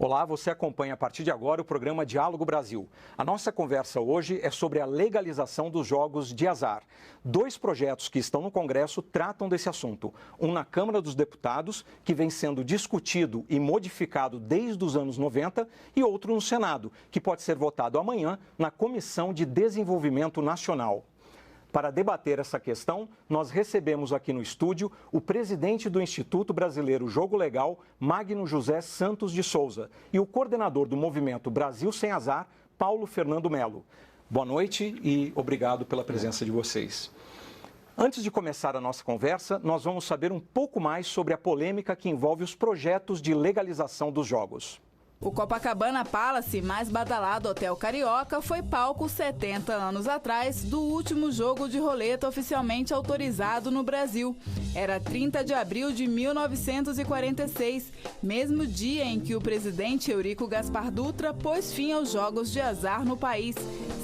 Olá, você acompanha a partir de agora o programa Diálogo Brasil. A nossa conversa hoje é sobre a legalização dos jogos de azar. 2 projetos que estão no Congresso tratam desse assunto. Um na Câmara dos Deputados, que vem sendo discutido e modificado desde os anos 90, e outro no Senado, que pode ser votado amanhã na Comissão de Desenvolvimento Nacional. Para debater essa questão, nós recebemos aqui no estúdio o presidente do Instituto Brasileiro Jogo Legal, Magno José Santos de Souza, e o coordenador do movimento Brasil Sem Azar, Paulo Fernando Melo. Boa noite e obrigado pela presença de vocês. Antes de começar a nossa conversa, nós vamos saber um pouco mais sobre a polêmica que envolve os projetos de legalização dos jogos. O Copacabana Palace, mais badalado hotel carioca, foi palco 70 anos atrás do último jogo de roleta oficialmente autorizado no Brasil. Era 30 de abril de 1946, mesmo dia em que o presidente Eurico Gaspar Dutra pôs fim aos jogos de azar no país.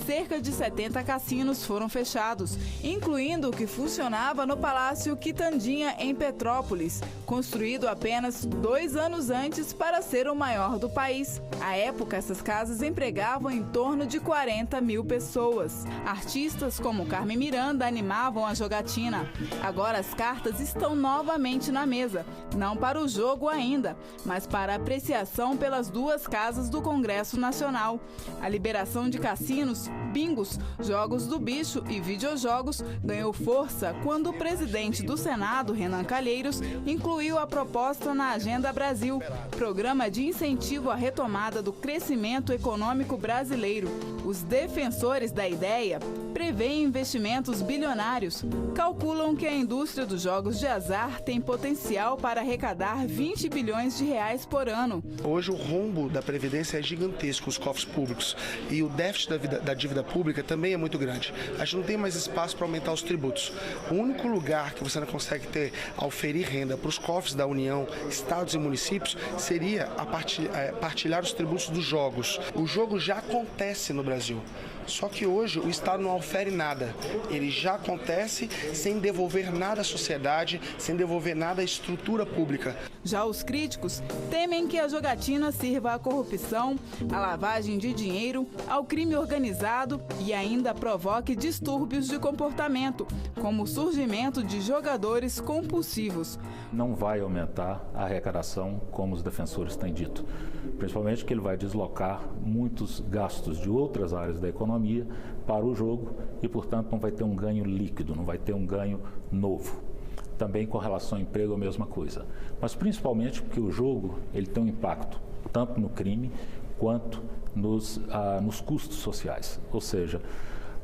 Cerca de 70 cassinos foram fechados, incluindo o que funcionava no Palácio Quitandinha, em Petrópolis, construído apenas 2 anos antes para ser o maior do país. À época, essas casas empregavam em torno de 40 mil pessoas. Artistas como Carmen Miranda animavam a jogatina. Agora as cartas estão novamente na mesa, não para o jogo ainda, mas para apreciação pelas 2 casas do Congresso Nacional. A liberação de cassinos, bingos, jogos do bicho e videojogos ganhou força quando o presidente do Senado, Renan Calheiros, incluiu a proposta na Agenda Brasil, programa de incentivo à retomada do crescimento econômico brasileiro. Os defensores da ideia prevêem investimentos bilionários. Calculam que a indústria dos jogos de azar tem potencial para arrecadar 20 bilhões de reais por ano. Hoje o rombo da Previdência é gigantesco, os cofres públicos, e o déficit da dívida pública também é muito grande. A gente não tem mais espaço para aumentar os tributos. O único lugar que você não consegue ter a oferir renda para os cofres da União, estados e municípios, seria partilhar os tributos dos jogos. O jogo já acontece no Brasil. Só que hoje o Estado não ofere nada. Ele já acontece sem devolver nada à sociedade, sem devolver nada à estrutura pública. Já os críticos temem que a jogatina sirva à corrupção, à lavagem de dinheiro, ao crime organizado e ainda provoque distúrbios de comportamento, como o surgimento de jogadores compulsivos. Não vai aumentar a arrecadação, como os defensores têm dito. Principalmente que ele vai deslocar muitos gastos de outras áreas da economia para o jogo e, portanto, não vai ter um ganho líquido, não vai ter um ganho novo. Também com relação ao emprego, a mesma coisa. Mas principalmente porque o jogo ele tem um impacto tanto no crime quanto nos custos sociais. Ou seja,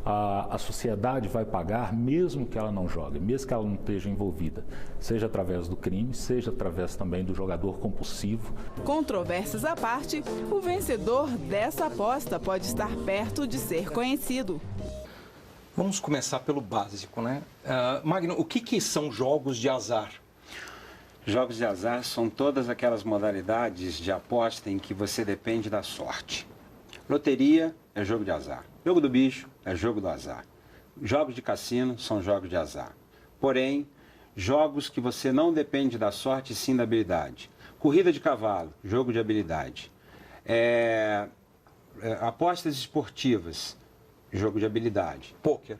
a sociedade vai pagar mesmo que ela não jogue, mesmo que ela não esteja envolvida, seja através do crime, seja através também do jogador compulsivo. Controvérsias à parte, o vencedor dessa aposta pode estar perto de ser conhecido. Vamos começar pelo básico, né? Magno, o que são jogos de azar? Jogos de azar são todas aquelas modalidades de aposta em que você depende da sorte. Loteria é jogo de azar. Jogo do bicho é jogo do azar. Jogos de cassino são jogos de azar. Porém, jogos que você não depende da sorte, sim da habilidade. Corrida de cavalo, jogo de habilidade. Apostas esportivas, jogo de habilidade. Pôquer.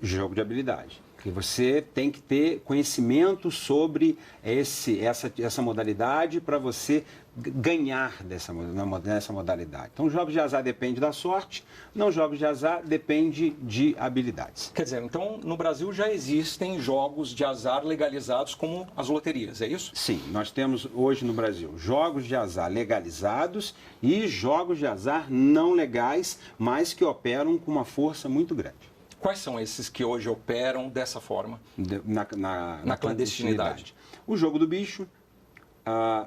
Jogo de habilidade. Que você tem que ter conhecimento sobre essa modalidade para você ganhar nessa modalidade. Então, jogos de azar depende da sorte, não jogos de azar depende de habilidades. Quer dizer, então, no Brasil já existem jogos de azar legalizados como as loterias, é isso? Sim, nós temos hoje no Brasil jogos de azar legalizados e jogos de azar não legais, mas que operam com uma força muito grande. Quais são esses que hoje operam dessa forma? Na clandestinidade. O jogo do bicho,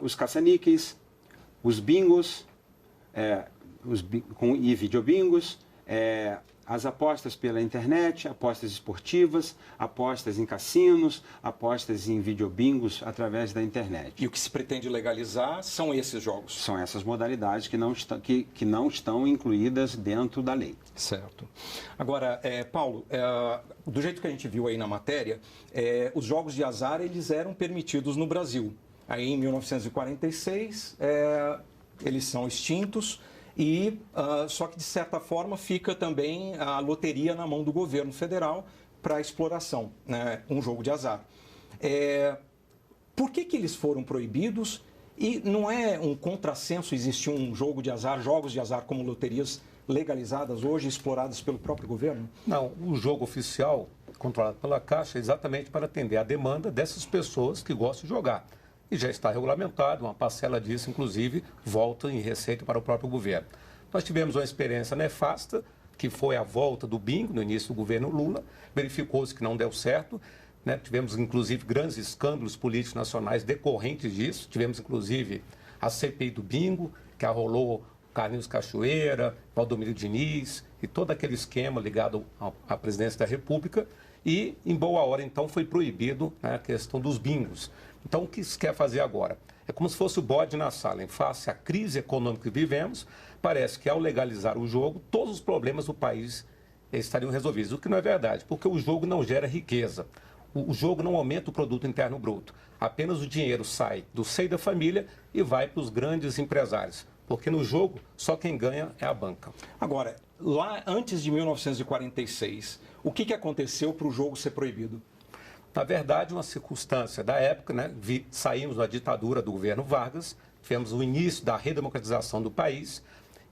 os caça-níqueis, os bingos e videobingos, as apostas pela internet, apostas esportivas, apostas em cassinos, apostas em videobingos através da internet. E o que se pretende legalizar são esses jogos? São essas modalidades que não estão incluídas dentro da lei. Certo. Agora, Paulo, do jeito que a gente viu aí na matéria, os jogos de azar eles eram permitidos no Brasil. Aí em 1946 eles são extintos e só que de certa forma fica também a loteria na mão do governo federal para exploração, né? Um jogo de azar. Por que eles foram proibidos? E não é um contrassenso existir um jogo de azar, jogos de azar como loterias legalizadas hoje, exploradas pelo próprio governo? Não, o jogo oficial, controlado pela Caixa, é exatamente para atender a demanda dessas pessoas que gostam de jogar. E já está regulamentado, uma parcela disso, inclusive, volta em receita para o próprio governo. Nós tivemos uma experiência nefasta, que foi a volta do bingo no início do governo Lula, verificou-se que não deu certo, né? Tivemos, inclusive, grandes escândalos políticos nacionais decorrentes disso. Tivemos, inclusive, a CPI do bingo, que arrolou Carlinhos Cachoeira, Valdomiro Diniz e todo aquele esquema ligado à presidência da República. E, em boa hora, então, foi proibido, né, a questão dos bingos. Então, o que se quer fazer agora? É como se fosse o bode na sala. Em face à crise econômica que vivemos, parece que, ao legalizar o jogo, todos os problemas do país estariam resolvidos. O que não é verdade, porque o jogo não gera riqueza. O jogo não aumenta o produto interno bruto. Apenas o dinheiro sai do seio da família e vai para os grandes empresários. Porque no jogo, só quem ganha é a banca. Agora, lá antes de 1946, o que aconteceu para o jogo ser proibido? Na verdade, uma circunstância da época, né? Saímos da ditadura do governo Vargas, tivemos o início da redemocratização do país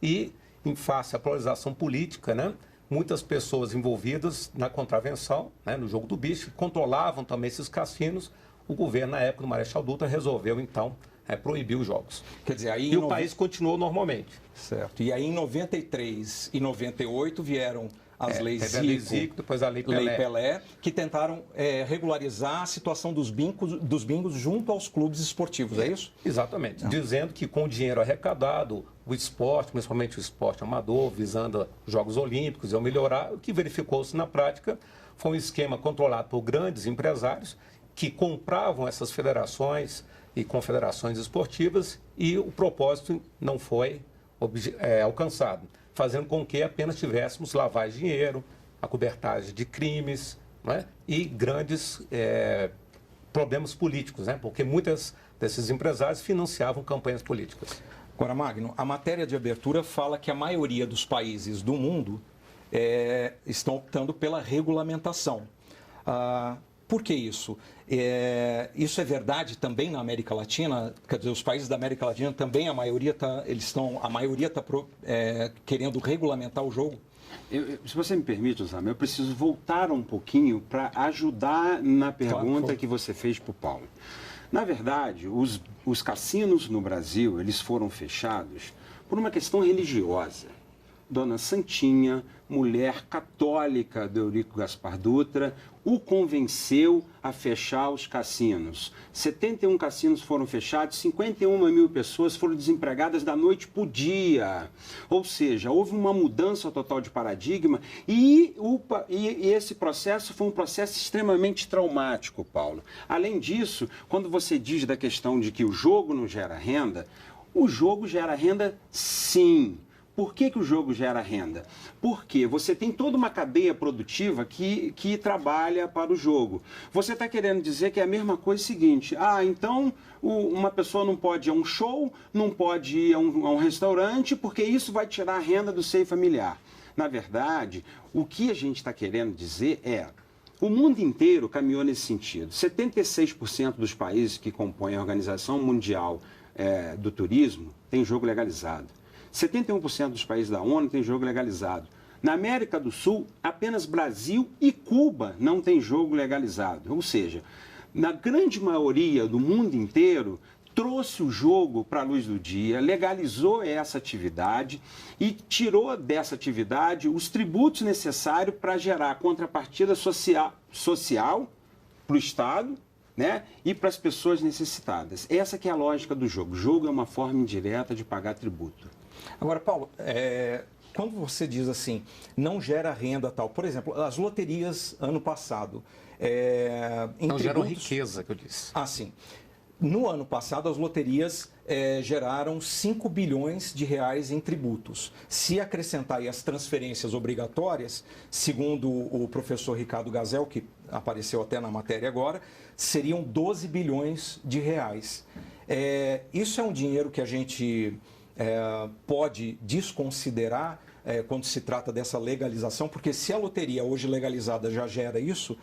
e, em face à polarização política, né? Muitas pessoas envolvidas na contravenção, né, no jogo do bicho, controlavam também esses cassinos. O governo, na época do Marechal Dutra, resolveu, então, proibir os jogos. Quer dizer, aí o país continuou normalmente. Certo. E aí, em 93 e 98, vieram as leis Zico, depois a Lei Pelé, que tentaram regularizar a situação dos bingos junto aos clubes esportivos, é isso? Exatamente. Não. Dizendo que com o dinheiro arrecadado, o esporte, principalmente o esporte amador, visando os Jogos Olímpicos, iam melhorar. O que verificou-se na prática foi um esquema controlado por grandes empresários que compravam essas federações e confederações esportivas e o propósito não foi alcançado, fazendo com que apenas tivéssemos lavagem de dinheiro, acobertagem de crimes, né? E grandes problemas políticos, né? Porque muitos desses empresários financiavam campanhas políticas. Agora, Magno, a matéria de abertura fala que a maioria dos países do mundo estão optando pela regulamentação. Por que isso? Isso é verdade também na América Latina? Quer dizer, os países da América Latina também, a maioria está querendo regulamentar o jogo? Se você me permite, Osama, eu preciso voltar um pouquinho para ajudar na pergunta que você fez para o Paulo. Na verdade, os cassinos no Brasil, eles foram fechados por uma questão religiosa. Dona Santinha, mulher católica do Eurico Gaspar Dutra, o convenceu a fechar os cassinos. 71 cassinos foram fechados, 51 mil pessoas foram desempregadas da noite para o dia. Ou seja, houve uma mudança total de paradigma e esse processo foi um processo extremamente traumático, Paulo. Além disso, quando você diz da questão de que o jogo não gera renda, o jogo gera renda sim. Por que o jogo gera renda? Porque você tem toda uma cadeia produtiva que trabalha para o jogo. Você está querendo dizer que é a mesma coisa seguinte, então uma pessoa não pode ir a um show, não pode ir a um restaurante, porque isso vai tirar a renda do seio familiar. Na verdade, o que a gente está querendo dizer o mundo inteiro caminhou nesse sentido. 76% dos países que compõem a Organização Mundial do Turismo tem jogo legalizado. 71% dos países da ONU tem jogo legalizado. Na América do Sul, apenas Brasil e Cuba não tem jogo legalizado. Ou seja, na grande maioria do mundo inteiro, trouxe o jogo para a luz do dia, legalizou essa atividade e tirou dessa atividade os tributos necessários para gerar contrapartida social para o Estado, né? E para as pessoas necessitadas. Essa que é a lógica do jogo. O jogo é uma forma indireta de pagar tributo. Agora, Paulo, quando você diz assim, não gera renda tal, por exemplo, as loterias ano passado... não geram riqueza, que eu disse. Sim. No ano passado, as loterias geraram 5 bilhões de reais em tributos. Se acrescentar aí as transferências obrigatórias, segundo o professor Ricardo Gazel, que apareceu até na matéria agora, seriam 12 bilhões de reais. Isso é um dinheiro que a gente pode desconsiderar quando se trata dessa legalização? Porque se a loteria hoje legalizada já gera isso,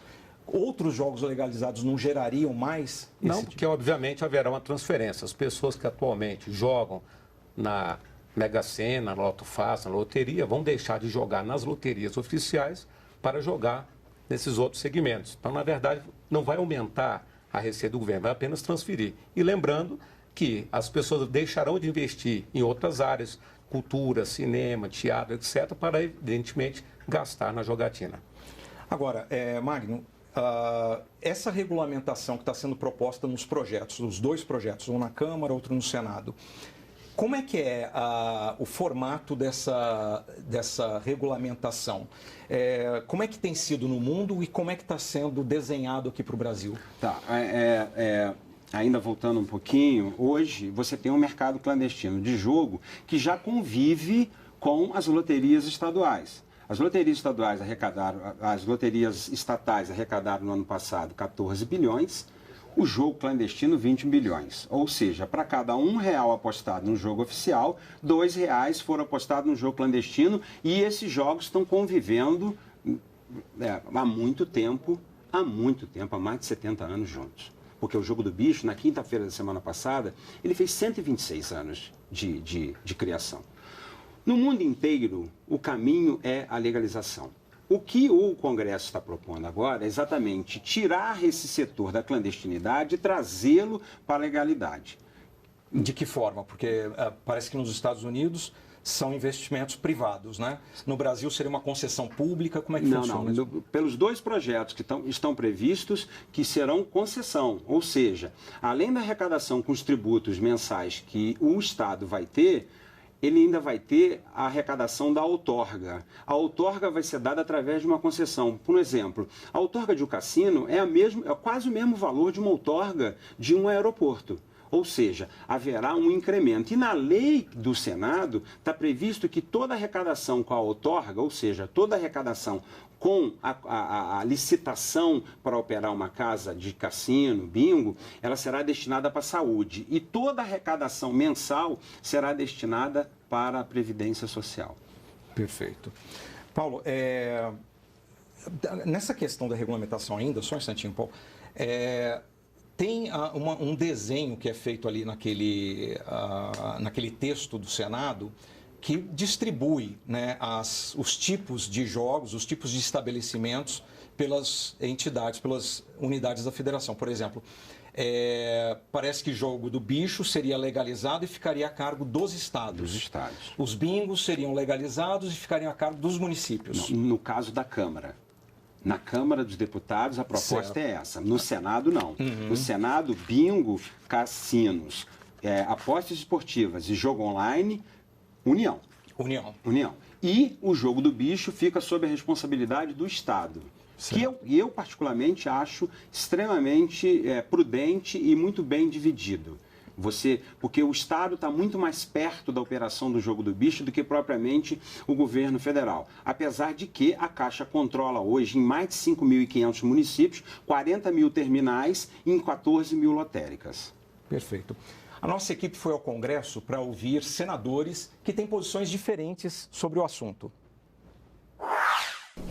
outros jogos legalizados não gerariam mais? Não, porque obviamente haverá uma transferência. As pessoas que atualmente jogam na Mega Sena, na Loto Fácil, na loteria, vão deixar de jogar nas loterias oficiais para jogar nesses outros segmentos. Então, na verdade, não vai aumentar a receita do governo, vai apenas transferir. E lembrando que as pessoas deixarão de investir em outras áreas, cultura, cinema, teatro, etc., para, evidentemente, gastar na jogatina. Agora, Magno, essa regulamentação que está sendo proposta nos projetos, os dois projetos, um na Câmara, outro no Senado, como é que é o formato dessa regulamentação? Como é que tem sido no mundo e como é que está sendo desenhado aqui para o Brasil? Tá, ainda voltando um pouquinho, hoje você tem um mercado clandestino de jogo que já convive com as loterias estaduais. As loterias estatais arrecadaram no ano passado 14 bilhões, o jogo clandestino 20 bilhões. Ou seja, para cada R$1 apostado no jogo oficial, R$2 foram apostados no jogo clandestino e esses jogos estão convivendo há muito tempo, há mais de 70 anos juntos. Porque o Jogo do Bicho, na quinta-feira da semana passada, ele fez 126 anos de criação. No mundo inteiro, o caminho é a legalização. O que o Congresso está propondo agora é exatamente tirar esse setor da clandestinidade e trazê-lo para a legalidade. De que forma? Porque parece que nos Estados Unidos são investimentos privados, né? No Brasil seria uma concessão pública? Como é que funciona? Não. Pelos dois projetos que estão previstos, que serão concessão. Ou seja, além da arrecadação com os tributos mensais que o Estado vai ter, ele ainda vai ter a arrecadação da outorga. A outorga vai ser dada através de uma concessão. Por exemplo, a outorga de um cassino é quase o mesmo valor de uma outorga de um aeroporto. Ou seja, haverá um incremento. E na lei do Senado está previsto que toda arrecadação com a outorga, ou seja, toda arrecadação com a licitação para operar uma casa de cassino, bingo, ela será destinada para a saúde. E toda arrecadação mensal será destinada para a Previdência Social. Perfeito. Paulo, nessa questão da regulamentação ainda, só um instantinho, Paulo, tem um desenho que é feito ali naquele texto do Senado que distribui, né, os tipos de jogos, os tipos de estabelecimentos pelas entidades, pelas unidades da federação. Por exemplo, parece que Jogo do Bicho seria legalizado e ficaria a cargo dos estados. Dos estados. Os bingos seriam legalizados e ficariam a cargo dos municípios. No caso da Câmara. Na Câmara dos Deputados, a proposta é essa. No Senado, não. Uhum. No Senado, bingo, cassinos, apostas esportivas e jogo online, União. E o Jogo do Bicho fica sob a responsabilidade do Estado. Que eu, particularmente, acho extremamente prudente e muito bem dividido. Porque o Estado está muito mais perto da operação do Jogo do Bicho do que propriamente o governo federal. Apesar de que a Caixa controla hoje, em mais de 5.500 municípios, 40 mil terminais e em 14 mil lotéricas. Perfeito. A nossa equipe foi ao Congresso para ouvir senadores que têm posições diferentes sobre o assunto.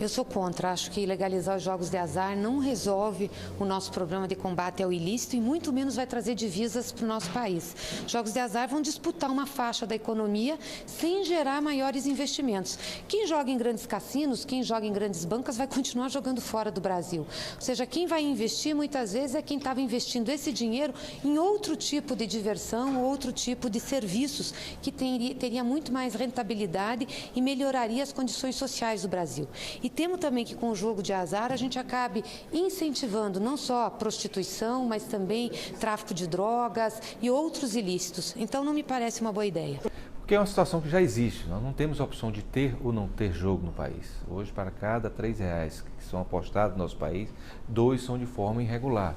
Eu sou contra, acho que legalizar os jogos de azar não resolve o nosso problema de combate ao ilícito e muito menos vai trazer divisas para o nosso país. Jogos de azar vão disputar uma faixa da economia sem gerar maiores investimentos. Quem joga em grandes cassinos, quem joga em grandes bancas vai continuar jogando fora do Brasil. Ou seja, quem vai investir muitas vezes é quem estava investindo esse dinheiro em outro tipo de diversão, outro tipo de serviços que teria muito mais rentabilidade e melhoraria as condições sociais do Brasil. E temo também que com o jogo de azar a gente acabe incentivando não só a prostituição, mas também tráfico de drogas e outros ilícitos. Então não me parece uma boa ideia. Porque é uma situação que já existe. Nós não temos a opção de ter ou não ter jogo no país. Hoje, para cada R$3 que são apostados no nosso país, 2 são de forma irregular,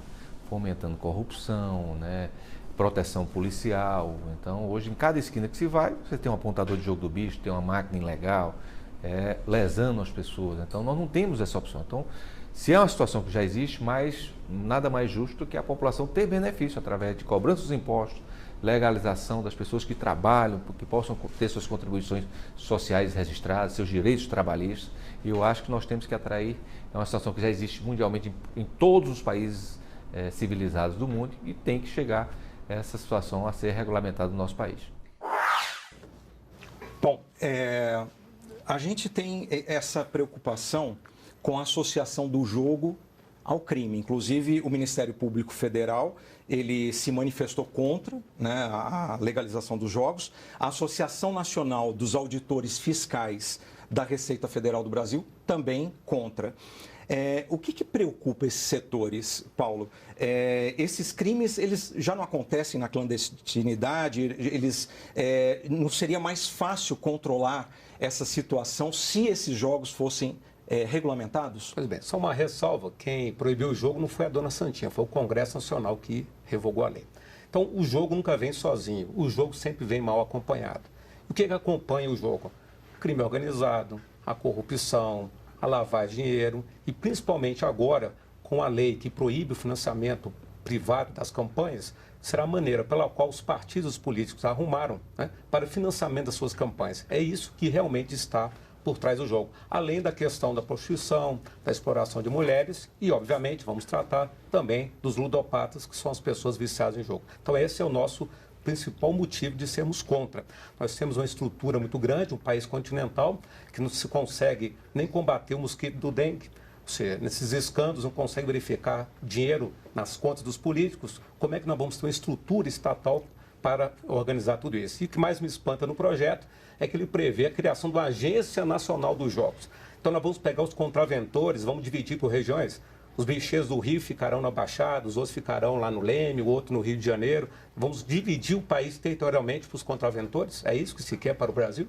fomentando corrupção, né? Proteção policial. Então, hoje, em cada esquina que se vai, você tem um apontador de Jogo do Bicho, tem uma máquina ilegal, lesando as pessoas. Então, nós não temos essa opção. Então, se é uma situação que já existe, mas nada mais justo que a população ter benefício através de cobrança dos impostos, legalização das pessoas que trabalham, que possam ter suas contribuições sociais registradas, seus direitos trabalhistas. E eu acho que nós temos que atrair, é uma situação que já existe mundialmente em todos os países civilizados do mundo e tem que chegar essa situação a ser regulamentada no nosso país. Bom, a gente tem essa preocupação com a associação do jogo ao crime. Inclusive, o Ministério Público Federal, ele se manifestou contra, né, a legalização dos jogos. A Associação Nacional dos Auditores Fiscais da Receita Federal do Brasil também contra. O que preocupa esses setores, Paulo? Esses crimes, eles já não acontecem na clandestinidade? Não seria mais fácil controlar essa situação se esses jogos fossem regulamentados? Pois bem, só uma ressalva, quem proibiu o jogo não foi a dona Santinha, foi o Congresso Nacional que revogou a lei. Então, o jogo nunca vem sozinho, o jogo sempre vem mal acompanhado. O que acompanha o jogo? O crime organizado, a corrupção, a lavagem de dinheiro e, principalmente agora, com a lei que proíbe o financiamento privado das campanhas, será a maneira pela qual os partidos políticos arrumaram, né, para o financiamento das suas campanhas. É isso que realmente está por trás do jogo. Além da questão da prostituição, da exploração de mulheres e, obviamente, vamos tratar também dos ludopatas, que são as pessoas viciadas em jogo. Então, esse é o nosso principal motivo de sermos contra. Nós temos uma estrutura muito grande, um país continental, que não se consegue nem combater o mosquito do dengue. Ou seja, nesses escândalos não consegue verificar dinheiro nas contas dos políticos. Como é que nós vamos ter uma estrutura estatal para organizar tudo isso? E o que mais me espanta no projeto é que ele prevê a criação de uma Agência Nacional dos Jogos. Então nós vamos pegar os contraventores, vamos dividir por regiões. Os bicheiros do Rio ficarão na Baixada, os outros ficarão lá no Leme, o outro no Rio de Janeiro. Vamos dividir o país territorialmente para os contraventores? É isso que se quer para o Brasil?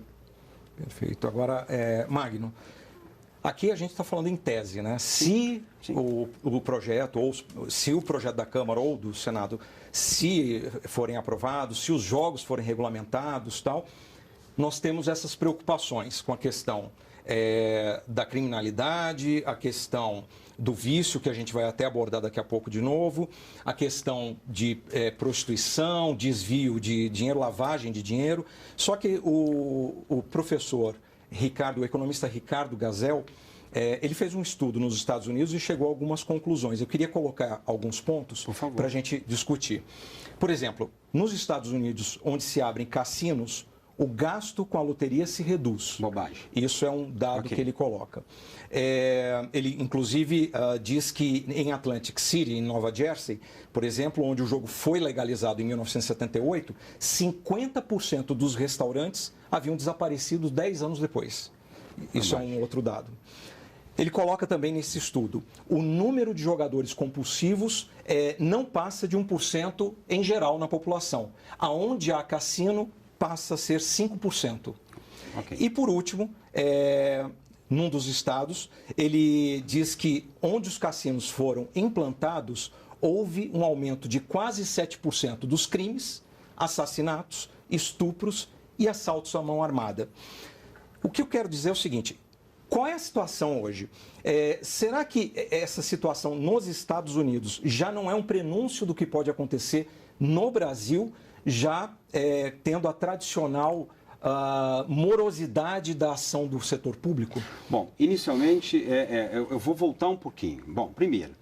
Perfeito. Agora, Magno, aqui a gente está falando em tese, né? Se o projeto, ou se o projeto da Câmara ou do Senado, se forem aprovados, se os jogos forem regulamentados, tal, nós temos essas preocupações com a questão da criminalidade, a questão do vício, que a gente vai até abordar daqui a pouco de novo, a questão de prostituição, desvio de dinheiro, lavagem de dinheiro. Só que o professor Ricardo, o economista Ricardo Gazel, ele fez um estudo nos Estados Unidos e chegou a algumas conclusões. Eu queria colocar alguns pontos para a gente discutir. Por exemplo, nos Estados Unidos, onde se abrem cassinos, o gasto com a loteria se reduz. Bobagem. Isso é um dado que ele coloca. Ele, inclusive, diz que em Atlantic City, em Nova Jersey, por exemplo, onde o jogo foi legalizado em 1978, 50% dos restaurantes haviam desaparecido 10 anos depois. Isso é um outro dado. Ele coloca também nesse estudo, o número de jogadores compulsivos não passa de 1% em geral na população. Aonde há cassino, passa a ser 5%. E, por último, num dos estados, ele diz que onde os cassinos foram implantados, houve um aumento de quase 7% dos crimes, assassinatos, estupros e assaltos à mão armada. O que eu quero dizer é o seguinte, qual é a situação hoje? Será que essa situação nos Estados Unidos já não é um prenúncio do que pode acontecer no Brasil, já tendo a tradicional morosidade da ação do setor público? Bom, inicialmente, eu vou voltar um pouquinho. Bom, primeiro,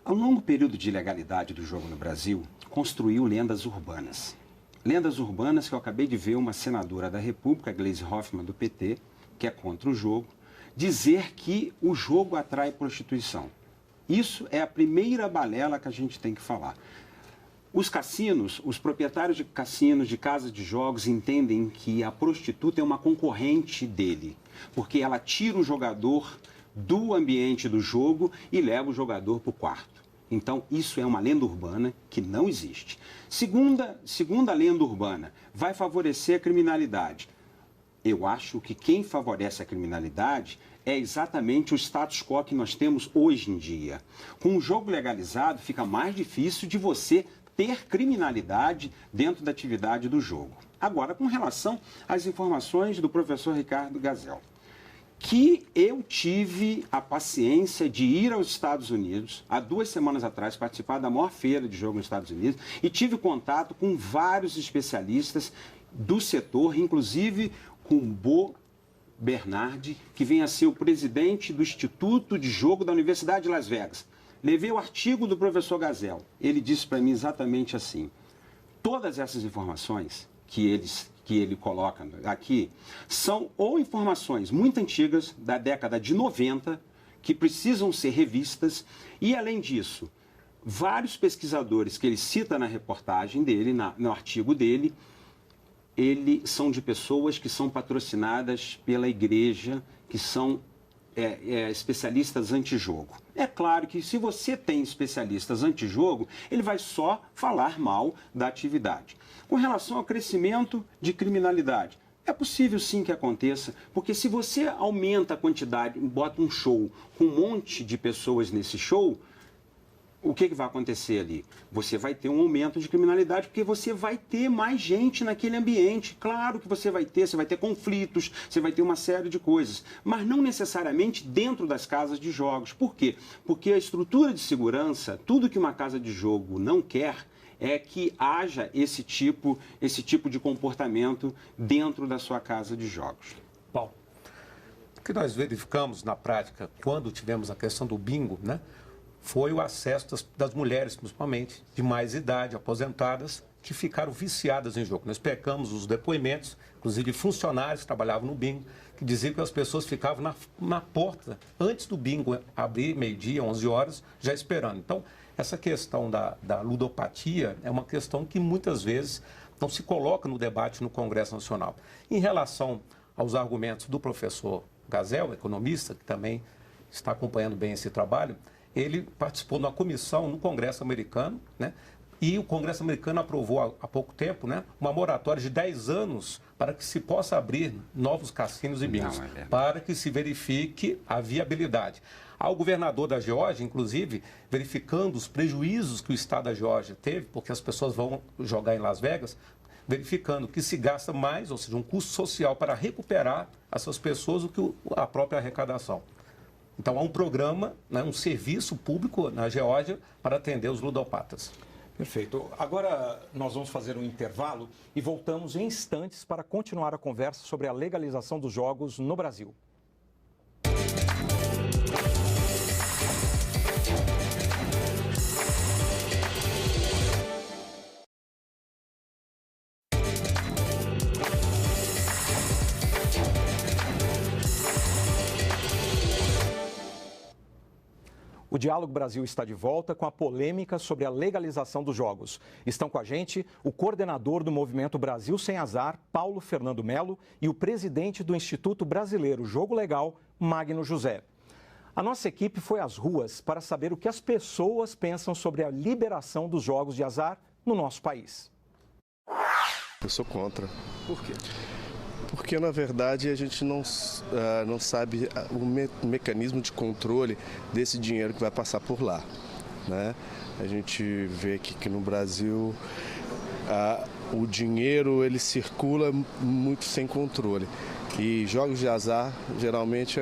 ao longo período de ilegalidade do jogo no Brasil, construiu lendas urbanas. Lendas urbanas que eu acabei de ver uma senadora da República, Gleisi Hoffmann, do PT, que é contra o jogo, dizer que o jogo atrai prostituição. Isso é a primeira balela que a gente tem que falar. Os cassinos, os proprietários de cassinos, de casas de jogos, entendem que a prostituta é uma concorrente dele, porque ela tira o jogador do ambiente do jogo e leva o jogador para o quarto. Então, isso é uma lenda urbana que não existe. Segunda lenda urbana, vai favorecer a criminalidade. Eu acho que quem favorece a criminalidade é exatamente o status quo que nós temos hoje em dia. Com o jogo legalizado, fica mais difícil de você ter criminalidade dentro da atividade do jogo. Agora, com relação às informações do professor Ricardo Gazel. que eu tive a paciência de ir aos Estados Unidos, há 2 semanas atrás, participar da maior feira de jogo nos Estados Unidos, e tive contato com vários especialistas do setor, inclusive com Bo Bernardi, que vem a ser o presidente do Instituto de Jogo da Universidade de Las Vegas. Levei o artigo do professor Gazel. Ele disse para mim exatamente assim: todas essas informações que ele coloca aqui são ou informações muito antigas, da década de 90, que precisam ser revistas, e, além disso, vários pesquisadores que ele cita na reportagem dele, no artigo dele, são de pessoas que são patrocinadas pela igreja, que são especialistas antijogo. É claro que se você tem especialistas antijogo, ele vai só falar mal da atividade. Com relação ao crescimento de criminalidade, é possível sim que aconteça, porque se você aumenta a quantidade, bota um show com um monte de pessoas nesse show, o que vai acontecer ali? Você vai ter um aumento de criminalidade, porque você vai ter mais gente naquele ambiente. Claro que você vai ter conflitos, você vai ter uma série de coisas, mas não necessariamente dentro das casas de jogos. Por quê? Porque a estrutura de segurança, tudo que uma casa de jogo não quer, é que haja esse tipo de comportamento dentro da sua casa de jogos. Paulo, o que nós verificamos na prática, quando tivemos a questão do bingo, né? Foi o acesso das mulheres, principalmente, de mais idade, aposentadas, que ficaram viciadas em jogo. Nós pegamos os depoimentos, inclusive de funcionários que trabalhavam no bingo, que diziam que as pessoas ficavam na porta, antes do bingo abrir, meio-dia, 11 horas, já esperando. Então, essa questão da ludopatia é uma questão que muitas vezes não se coloca no debate no Congresso Nacional. Em relação aos argumentos do professor Gazel, economista, que também está acompanhando bem esse trabalho, ele participou de uma comissão no Congresso americano, né? E o Congresso americano aprovou há pouco tempo, né, uma moratória de 10 anos para que se possa abrir novos cassinos e bingos, para que se verifique a viabilidade. Ao governador da Geórgia, inclusive, verificando os prejuízos que o estado da Geórgia teve, porque as pessoas vão jogar em Las Vegas, verificando que se gasta mais, ou seja, um custo social para recuperar essas pessoas do que a própria arrecadação. Então, há um programa, né, um serviço público na Geórgia para atender os ludopatas. Perfeito. Agora nós vamos fazer um intervalo e voltamos em instantes para continuar a conversa sobre a legalização dos jogos no Brasil. O Diálogo Brasil está de volta com a polêmica sobre a legalização dos jogos. Estão com a gente o coordenador do Movimento Brasil Sem Azar, Paulo Fernando Melo, e o presidente do Instituto Brasileiro Jogo Legal, Magno José. A nossa equipe foi às ruas para saber o que as pessoas pensam sobre a liberação dos jogos de azar no nosso país. Eu sou contra. Por quê? Porque, na verdade, a gente não sabe o mecanismo de controle desse dinheiro que vai passar por lá, né? A gente vê que no Brasil o dinheiro ele circula muito sem controle. E jogos de azar, geralmente,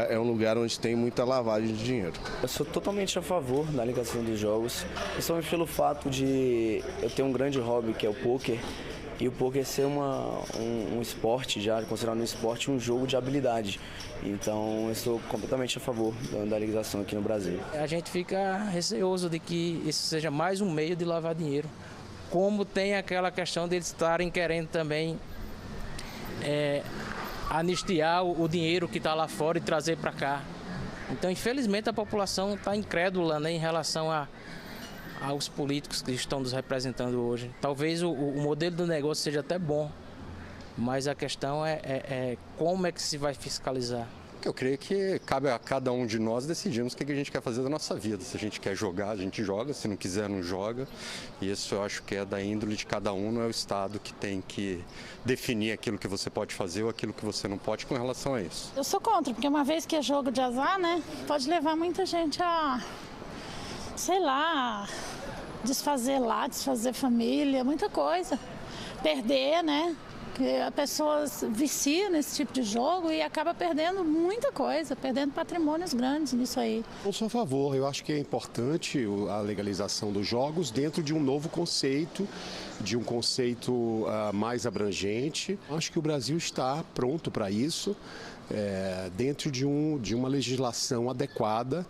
é um lugar onde tem muita lavagem de dinheiro. Eu sou totalmente a favor da legalização dos jogos, principalmente pelo fato de eu ter um grande hobby, que é o pôquer. E o pôquer ser um esporte, já considerado um esporte, um jogo de habilidade. Então, eu sou completamente a favor da legalização aqui no Brasil. A gente fica receoso de que isso seja mais um meio de lavar dinheiro. Como tem aquela questão deles estarem querendo também anistiar o dinheiro que está lá fora e trazer para cá. Então, infelizmente, a população está incrédula, né, em relação aos políticos que estão nos representando hoje. Talvez o modelo do negócio seja até bom, mas a questão é como é que se vai fiscalizar. Eu creio que cabe a cada um de nós decidirmos o que a gente quer fazer da nossa vida. Se a gente quer jogar, a gente joga, se não quiser, não joga. E isso eu acho que é da índole de cada um, não é o Estado que tem que definir aquilo que você pode fazer ou aquilo que você não pode com relação a isso. Eu sou contra, porque uma vez que é jogo de azar, né, pode levar muita gente a, sei lá, desfazer família, muita coisa. Perder, né? Que a pessoa vicia nesse tipo de jogo e acaba perdendo muita coisa, perdendo patrimônios grandes nisso aí. Eu sou a favor, eu acho que é importante a legalização dos jogos dentro de um novo conceito, de um conceito mais abrangente. Acho que o Brasil está pronto para isso, dentro de uma legislação adequada,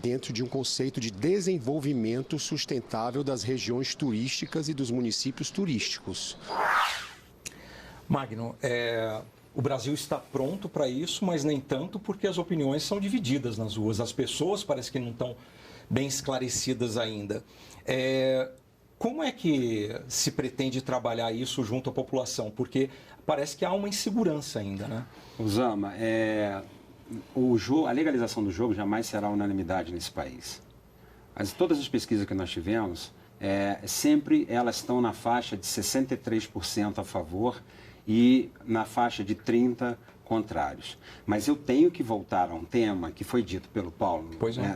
dentro de um conceito de desenvolvimento sustentável das regiões turísticas e dos municípios turísticos. Magno, o Brasil está pronto para isso, mas nem tanto porque as opiniões são divididas nas ruas. As pessoas parece que não estão bem esclarecidas ainda. Como é que se pretende trabalhar isso junto à população? Porque parece que há uma insegurança ainda, né? Osama, a legalização do jogo jamais será unanimidade nesse país. Todas as pesquisas que nós tivemos, sempre elas estão na faixa de 63% a favor e na faixa de 30% contrários. Mas eu tenho que voltar a um tema que foi dito pelo Paulo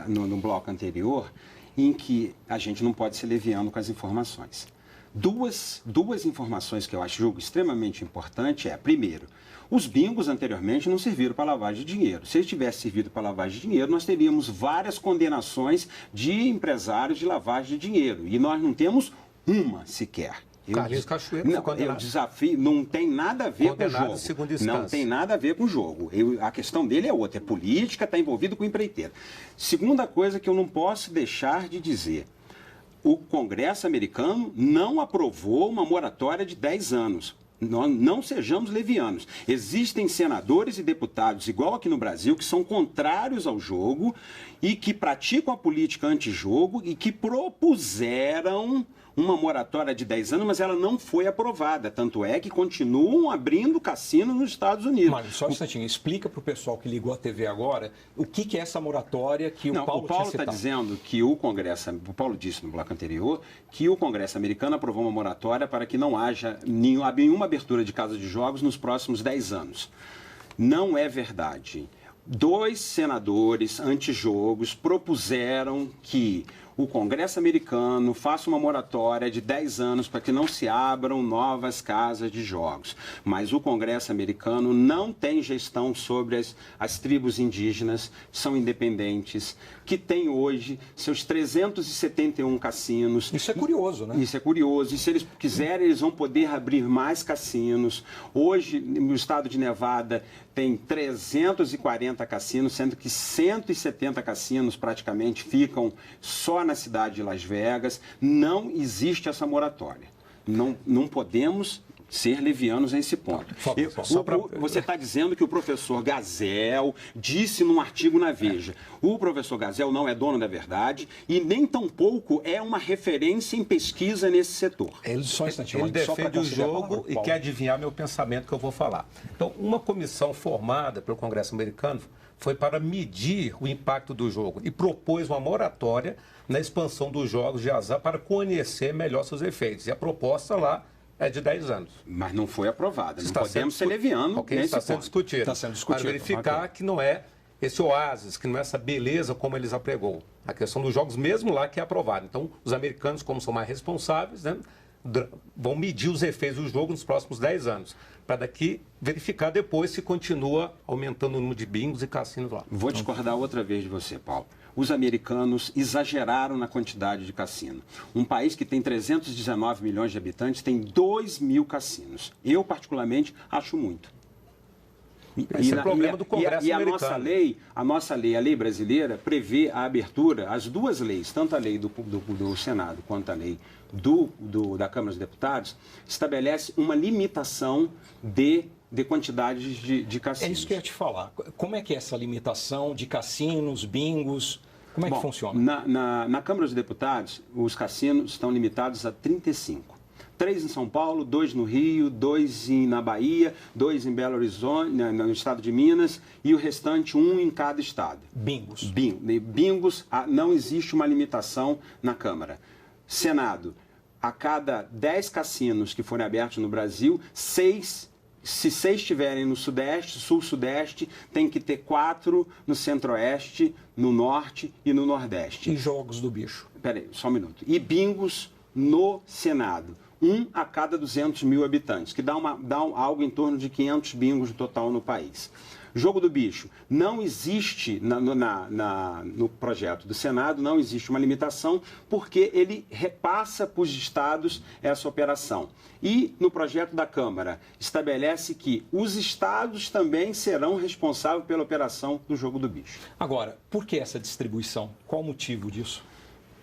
no bloco anterior, em que a gente não pode ser leviano com as informações. Duas informações que eu julgo extremamente importante primeiro, os bingos anteriormente não serviram para lavagem de dinheiro. Se eles tivessem servido para lavagem de dinheiro, nós teríamos várias condenações de empresários de lavagem de dinheiro. E nós não temos uma sequer. Carlinhos Cachoeira foi condenado. Eu desafio, não tem nada a ver com o jogo. Não tem nada a ver com o jogo. A questão dele é outra, é política, está envolvido com empreiteiro. Segunda coisa que eu não posso deixar de dizer, o Congresso americano não aprovou uma moratória de 10 anos. Nós não sejamos levianos. Existem senadores e deputados, igual aqui no Brasil, que são contrários ao jogo e que praticam a política antijogo e que propuseram uma moratória de 10 anos, mas ela não foi aprovada. Tanto é que continuam abrindo cassino nos Estados Unidos. Mário, só um instantinho. Explica para o pessoal que ligou a TV agora o que é essa moratória que o Paulo está dizendo que o Paulo disse no bloco anterior, que o Congresso americano aprovou uma moratória para que não haja nenhuma abertura de casas de jogos nos próximos 10 anos. Não é verdade. 2 senadores antijogos propuseram que o Congresso americano faça uma moratória de 10 anos para que não se abram novas casas de jogos. Mas o Congresso americano não tem gestão sobre as tribos indígenas, são independentes, que têm hoje seus 371 cassinos. Isso é curioso, né? Isso é curioso. E se eles quiserem, eles vão poder abrir mais cassinos. Hoje, no estado de Nevada, tem 340 cassinos, sendo que 170 cassinos praticamente ficam só na cidade de Las Vegas. Não existe essa moratória. Não podemos ser levianos nesse ponto. Você está dizendo que o professor Gazel disse num artigo na Veja. O professor Gazel não é dono da verdade e nem tampouco é uma referência em pesquisa nesse setor. Ele defende o jogo e quer adivinhar meu pensamento que eu vou falar. Então, uma comissão formada pelo Congresso americano foi para medir o impacto do jogo e propôs uma moratória na expansão dos jogos de azar para conhecer melhor seus efeitos. E a proposta lá é de 10 anos. Mas não foi aprovada. Não podemos ser leviano nesse está sendo discutido. Está sendo discutido. Para verificar que não é esse oásis, que não é essa beleza como eles apregou. A questão dos jogos mesmo lá que é aprovada. Então, os americanos, como são mais responsáveis, né, vão medir os efeitos do jogo nos próximos 10 anos. Para daqui verificar depois se continua aumentando o número de bingos e cassinos lá. Vou discordar outra vez de você, Paulo. Os americanos exageraram na quantidade de cassino. Um país que tem 319 milhões de habitantes tem 2.000 cassinos. Eu, particularmente, acho muito. Esse é o problema do Congresso americano. A nossa lei, a lei brasileira, prevê a abertura, as duas leis, tanto a lei do Senado quanto a lei da Câmara dos Deputados, estabelece uma limitação de quantidades de cassinos. É isso que eu ia te falar. Como é que é essa limitação de cassinos, bingos? Como é que funciona? Na Câmara dos Deputados, os cassinos estão limitados a 35. 3 em São Paulo, 2 no Rio, 2 na Bahia, 2 em Belo Horizonte, no estado de Minas, e o restante 1 em cada estado. Bingos. Bingos, não existe uma limitação na Câmara. Senado, a cada 10 cassinos que forem abertos no Brasil, 6, se 6 estiverem no Sudeste, Sul-Sudeste, tem que ter 4 no Centro-Oeste, no Norte e no Nordeste. E jogos do bicho? Espera aí, só um minuto. E bingos no Senado. 1 a cada 200 mil habitantes, que dá algo em torno de 500 bingos no total no país. Jogo do bicho. Não existe, no projeto do Senado, não existe uma limitação, porque ele repassa para os estados essa operação. E no projeto da Câmara, estabelece que os estados também serão responsáveis pela operação do jogo do bicho. Agora, por que essa distribuição? Qual o motivo disso?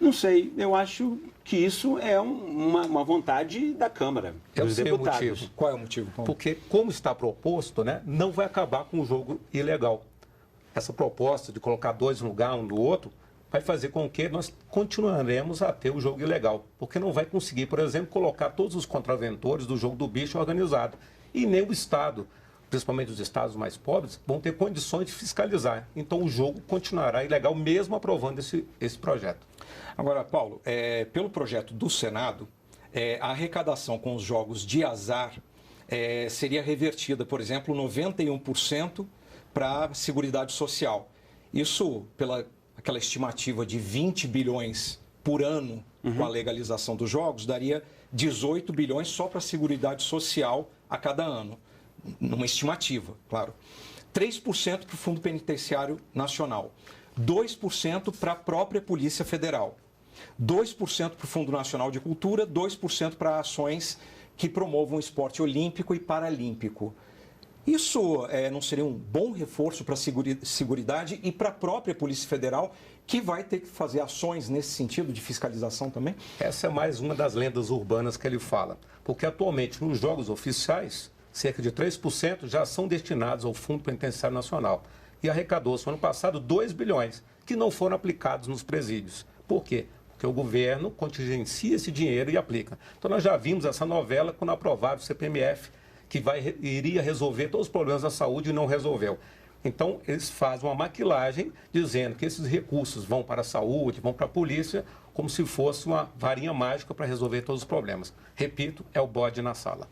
Não sei, eu acho que isso é uma vontade da Câmara, dos deputados. O motivo. Qual é o motivo, Paulo? Porque, como está proposto, né, não vai acabar com o jogo ilegal. Essa proposta de colocar dois no lugar, um no outro, vai fazer com que nós continuaremos a ter o jogo ilegal. Porque não vai conseguir, por exemplo, colocar todos os contraventores do jogo do bicho organizado. E nem o Estado, principalmente os estados mais pobres, vão ter condições de fiscalizar. Então, o jogo continuará ilegal, mesmo aprovando esse projeto. Agora, Paulo, pelo projeto do Senado, a arrecadação com os jogos de azar seria revertida, por exemplo, 91% para a Seguridade Social. Isso, pela aquela estimativa de 20 bilhões por ano com a legalização dos jogos, daria 18 bilhões só para a Seguridade Social a cada ano. Numa estimativa, claro. 3% para o Fundo Penitenciário Nacional. 2% para a própria Polícia Federal. 2% para o Fundo Nacional de Cultura, 2% para ações que promovam o esporte olímpico e paralímpico. Isso não seria um bom reforço para a Seguridade e para a própria Polícia Federal, que vai ter que fazer ações nesse sentido de fiscalização também? Essa é mais uma das lendas urbanas que ele fala. Porque atualmente, nos jogos oficiais, cerca de 3% já são destinados ao Fundo Penitenciário Nacional. E arrecadou-se no ano passado 2 bilhões, que não foram aplicados nos presídios. Por quê? Porque o governo contingencia esse dinheiro e aplica. Então, nós já vimos essa novela quando aprovaram o CPMF, que iria resolver todos os problemas da saúde e não resolveu. Então, eles fazem uma maquilagem dizendo que esses recursos vão para a saúde, vão para a polícia, como se fosse uma varinha mágica para resolver todos os problemas. Repito, é o bode na sala.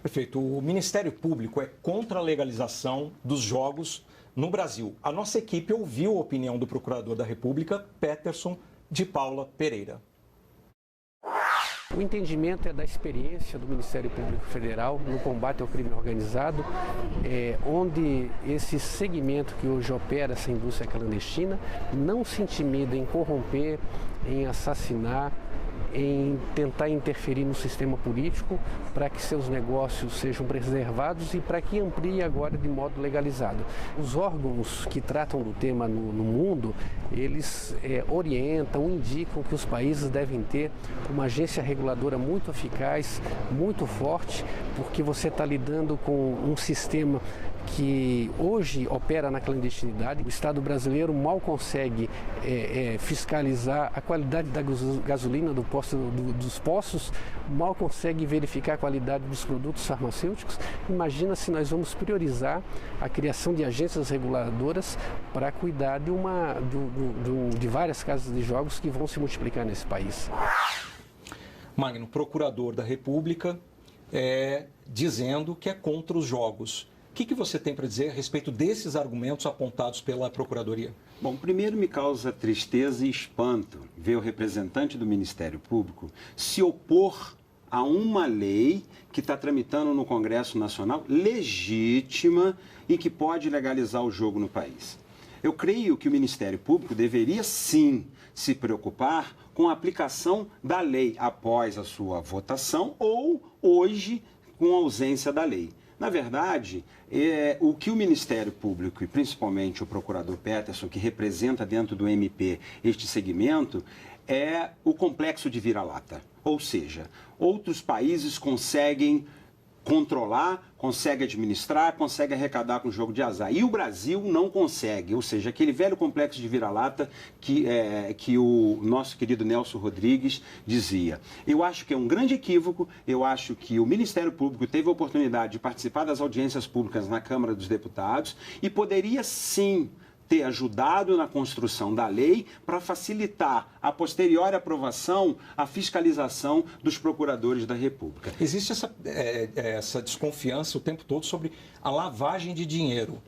Perfeito. O Ministério Público é contra a legalização dos jogos no Brasil. A nossa equipe ouviu a opinião do Procurador da República, Peterson de Paula Pereira. O entendimento é da experiência do Ministério Público Federal no combate ao crime organizado, onde esse segmento que hoje opera essa indústria clandestina não se intimida em corromper, em assassinar, em tentar interferir no sistema político para que seus negócios sejam preservados e para que amplie agora de modo legalizado. Os órgãos que tratam do tema no mundo, eles orientam, indicam que os países devem ter uma agência reguladora muito eficaz, muito forte, porque você está lidando com um sistema que hoje opera na clandestinidade. O Estado brasileiro mal consegue fiscalizar a qualidade da gasolina dos poços, mal consegue verificar a qualidade dos produtos farmacêuticos. Imagina se nós vamos priorizar a criação de agências reguladoras para cuidar de várias casas de jogos que vão se multiplicar nesse país. Magno, Procurador da República, dizendo que é contra os jogos. O que você tem para dizer a respeito desses argumentos apontados pela Procuradoria? Bom, primeiro me causa tristeza e espanto ver o representante do Ministério Público se opor a uma lei que está tramitando no Congresso Nacional, legítima e que pode legalizar o jogo no país. Eu creio que o Ministério Público deveria sim se preocupar com a aplicação da lei após a sua votação ou hoje com a ausência da lei. Na verdade, o que o Ministério Público e principalmente o Procurador Peterson, que representa dentro do MP este segmento, é o complexo de vira-lata. Ou seja, outros países conseguem controlar, consegue administrar, consegue arrecadar com o jogo de azar. E o Brasil não consegue, ou seja, aquele velho complexo de vira-lata que o nosso querido Nelson Rodrigues dizia. Eu acho que é um grande equívoco, eu acho que o Ministério Público teve a oportunidade de participar das audiências públicas na Câmara dos Deputados e poderia sim ter ajudado na construção da lei para facilitar a posterior aprovação, a fiscalização dos procuradores da República. Existe essa desconfiança o tempo todo sobre a lavagem de dinheiro.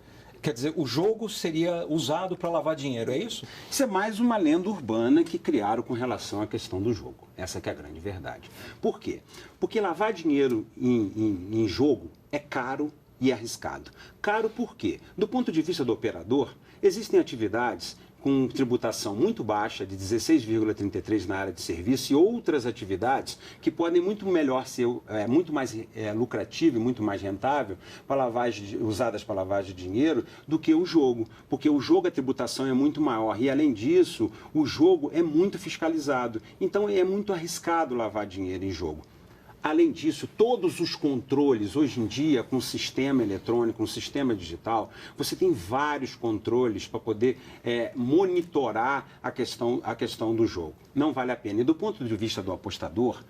Quer dizer, o jogo seria usado para lavar dinheiro, é isso? Isso é mais uma lenda urbana que criaram com relação à questão do jogo. Essa que é a grande verdade. Por quê? Porque lavar dinheiro em jogo é caro e arriscado. Caro por quê? Do ponto de vista do operador, existem atividades com tributação muito baixa, de 16,33% na área de serviço, e outras atividades que podem muito melhor ser, muito mais lucrativo e muito mais rentável usadas para lavagem de dinheiro do que o jogo. Porque o jogo, a tributação é muito maior e, além disso, o jogo é muito fiscalizado. Então, é muito arriscado lavar dinheiro em jogo. Além disso, todos os controles, hoje em dia, com o sistema eletrônico, com o sistema digital, você tem vários controles para poder monitorar a questão do jogo. Não vale a pena. E do ponto de vista do apostador,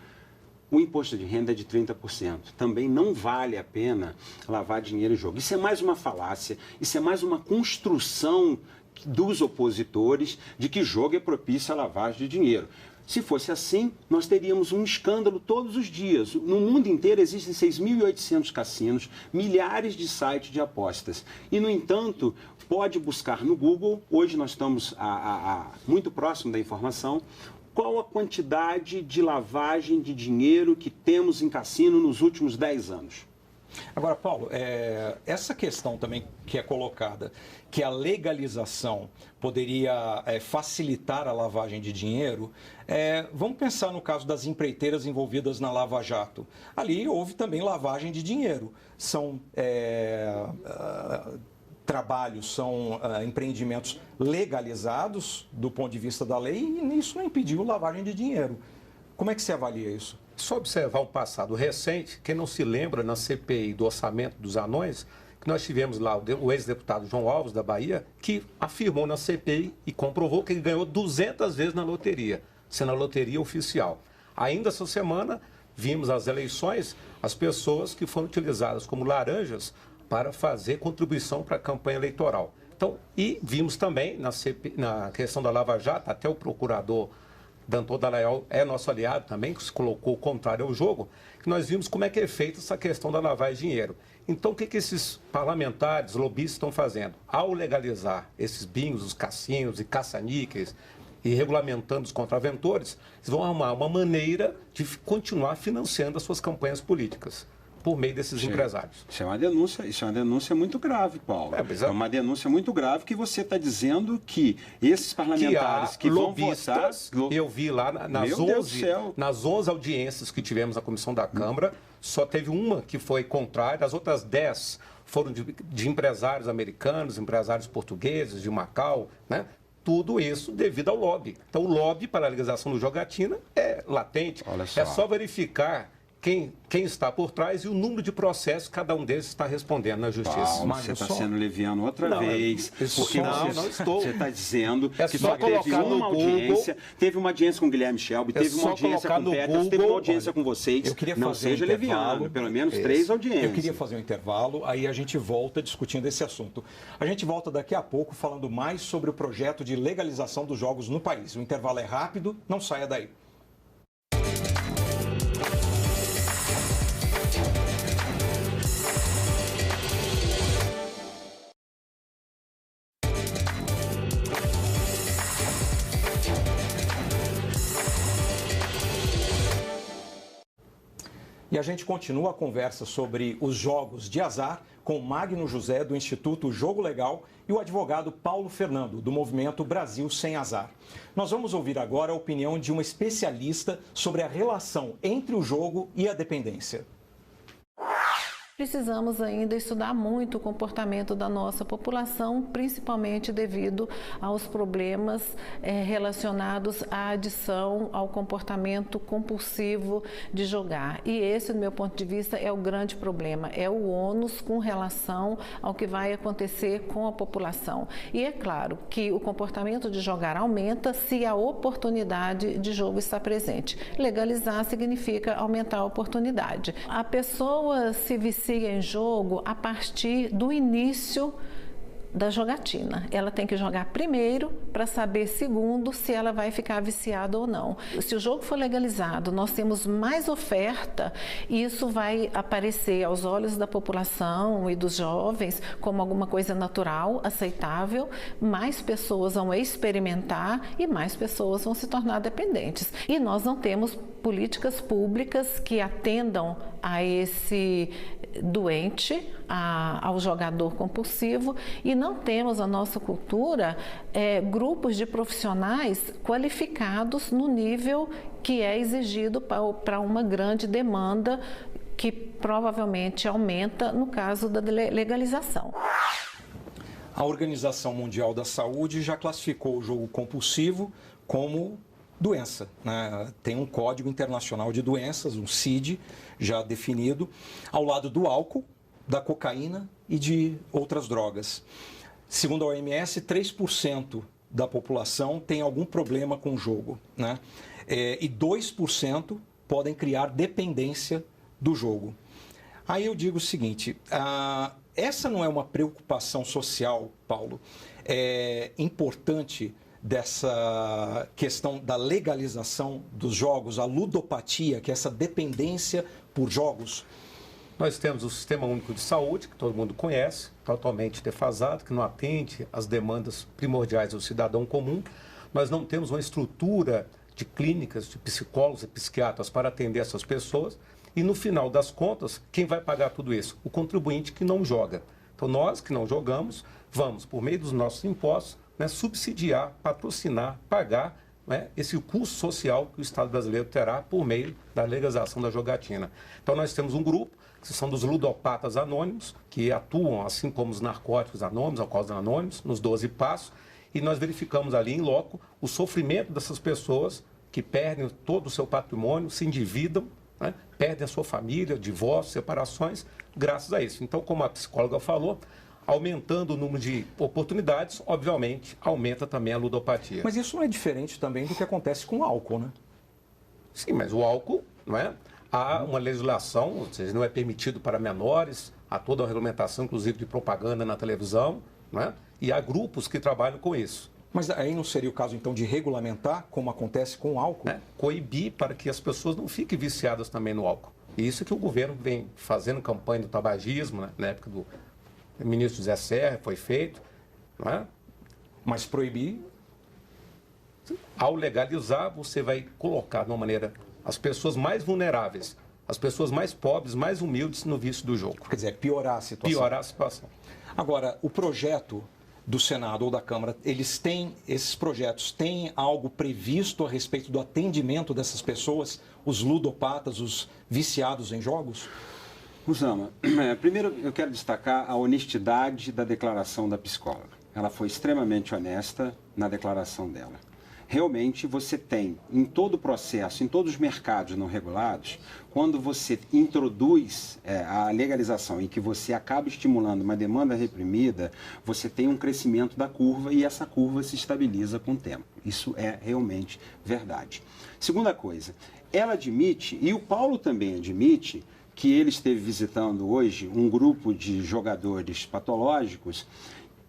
o imposto de renda é de 30%. Também não vale a pena lavar dinheiro em jogo. Isso é mais uma falácia, isso é mais uma construção dos opositores de que jogo é propício à lavagem de dinheiro. Se fosse assim, nós teríamos um escândalo todos os dias. No mundo inteiro existem 6.800 cassinos, milhares de sites de apostas. E, no entanto, pode buscar no Google, hoje nós estamos muito próximo da informação, qual a quantidade de lavagem de dinheiro que temos em cassino nos últimos 10 anos. Agora, Paulo, essa questão também que é colocada, que a legalização poderia facilitar a lavagem de dinheiro, vamos pensar no caso das empreiteiras envolvidas na Lava Jato. Ali houve também lavagem de dinheiro. São trabalhos, são empreendimentos legalizados do ponto de vista da lei e isso não impediu lavagem de dinheiro. Como é que você avalia isso? Só observar um passado recente, quem não se lembra na CPI do orçamento dos anões, que nós tivemos lá o ex-deputado João Alves, da Bahia, que afirmou na CPI e comprovou que ele ganhou 200 vezes na loteria, sendo a loteria oficial. Ainda essa semana, vimos as eleições, as pessoas que foram utilizadas como laranjas para fazer contribuição para a campanha eleitoral. Então, e vimos também na questão da Lava Jato, até o procurador Danton Dallagnol é nosso aliado também, que se colocou contrário ao jogo, que nós vimos como é que é feita essa questão da lavagem de dinheiro. Então, o que esses parlamentares, lobistas estão fazendo? Ao legalizar esses bingos, os cassinos e caça-níqueis e regulamentando os contraventores, eles vão arrumar uma maneira de continuar financiando as suas campanhas políticas por meio desses empresários. Isso é uma denúncia muito grave, Paulo. É uma denúncia muito grave que você está dizendo que esses parlamentares que vão votar... Eu vi lá nas 11 audiências que tivemos na comissão da Câmara, só teve uma que foi contrária, as outras 10 foram de empresários americanos, empresários portugueses, de Macau, né? Tudo isso devido ao lobby. Então, o lobby para a legalização do jogatina é latente. É só verificar quem está por trás e o número de processos cada um deles está respondendo na justiça. Paulo, você está sendo leviano outra vez. Porque não estou. Você está dizendo que só teve uma audiência, teve uma audiência com o Guilherme Shelby, teve uma audiência com o Peters, teve uma audiência com vocês. Não seja leviano, pelo menos 3 audiências. Eu queria fazer um intervalo, aí a gente volta discutindo esse assunto. A gente volta daqui a pouco falando mais sobre o projeto de legalização dos jogos no país. O intervalo é rápido, não saia daí. E a gente continua a conversa sobre os jogos de azar com Magno José, do Instituto Jogo Legal, e o advogado Paulo Fernando, do movimento Brasil Sem Azar. Nós vamos ouvir agora a opinião de uma especialista sobre a relação entre o jogo e a dependência. Precisamos ainda estudar muito o comportamento da nossa população, principalmente devido aos problemas relacionados à adição, ao comportamento compulsivo de jogar. E esse, do meu ponto de vista, é o grande problema, é o ônus com relação ao que vai acontecer com a população. E é claro que o comportamento de jogar aumenta se a oportunidade de jogo está presente. Legalizar significa aumentar a oportunidade. A pessoa se vicia em jogo a partir do início da jogatina. Ela tem que jogar primeiro para saber, segundo, se ela vai ficar viciada ou não. Se o jogo for legalizado, nós temos mais oferta e isso vai aparecer aos olhos da população e dos jovens como alguma coisa natural, aceitável, mais pessoas vão experimentar e mais pessoas vão se tornar dependentes. E nós não temos políticas públicas que atendam a esse doente, ao jogador compulsivo, e não temos na nossa cultura grupos de profissionais qualificados no nível que é exigido para uma grande demanda que provavelmente aumenta no caso da legalização. A Organização Mundial da Saúde já classificou o jogo compulsivo como doença, né? Tem um Código Internacional de Doenças, um CID, já definido, ao lado do álcool, da cocaína e de outras drogas. Segundo a OMS, 3% da população tem algum problema com o jogo, né? E 2% podem criar dependência do jogo. Aí eu digo o seguinte, essa não é uma preocupação social, Paulo? É importante dessa questão da legalização dos jogos, a ludopatia, que é essa dependência por jogos? Nós temos o Sistema Único de Saúde, que todo mundo conhece, totalmente defasado, que não atende às demandas primordiais do cidadão comum. Nós não temos uma estrutura de clínicas, de psicólogos e psiquiatras para atender essas pessoas. E no final das contas, quem vai pagar tudo isso? O contribuinte que não joga. Então nós que não jogamos, vamos, por meio dos nossos impostos, subsidiar, patrocinar, pagar, esse custo social que o Estado brasileiro terá por meio da legalização da jogatina. Então nós temos um grupo, que são dos ludopatas anônimos, que atuam assim como os narcóticos anônimos, alcoólicos anônimos, nos 12 passos, e nós verificamos ali em loco o sofrimento dessas pessoas que perdem todo o seu patrimônio, se endividam, perdem a sua família, divórcios, separações, graças a isso. Então, como a psicóloga falou, aumentando o número de oportunidades, obviamente, aumenta também a ludopatia. Mas isso não é diferente também do que acontece com o álcool, né? Sim, mas o álcool, há uma legislação, ou seja, não é permitido para menores, há toda uma regulamentação, inclusive, de propaganda na televisão, e há grupos que trabalham com isso. Mas aí não seria o caso, então, de regulamentar, como acontece com o álcool? Coibir para que as pessoas não fiquem viciadas também no álcool. E isso é que o governo vem fazendo campanha do tabagismo, na época do ministro José Serra, foi feito. Mas proibir? Ao legalizar, você vai colocar de uma maneira as pessoas mais vulneráveis, as pessoas mais pobres, mais humildes no vício do jogo. Quer dizer, piorar a situação. Piorar a situação. Agora, o projeto do Senado ou da Câmara, esses projetos têm algo previsto a respeito do atendimento dessas pessoas, os ludopatas, os viciados em jogos? Usama, primeiro eu quero destacar a honestidade da declaração da psicóloga. Ela foi extremamente honesta na declaração dela. Realmente você tem, em todo o processo, em todos os mercados não regulados, quando você introduz a legalização e que você acaba estimulando uma demanda reprimida, você tem um crescimento da curva e essa curva se estabiliza com o tempo. Isso é realmente verdade. Segunda coisa, ela admite, e o Paulo também admite, que ele esteve visitando hoje um grupo de jogadores patológicos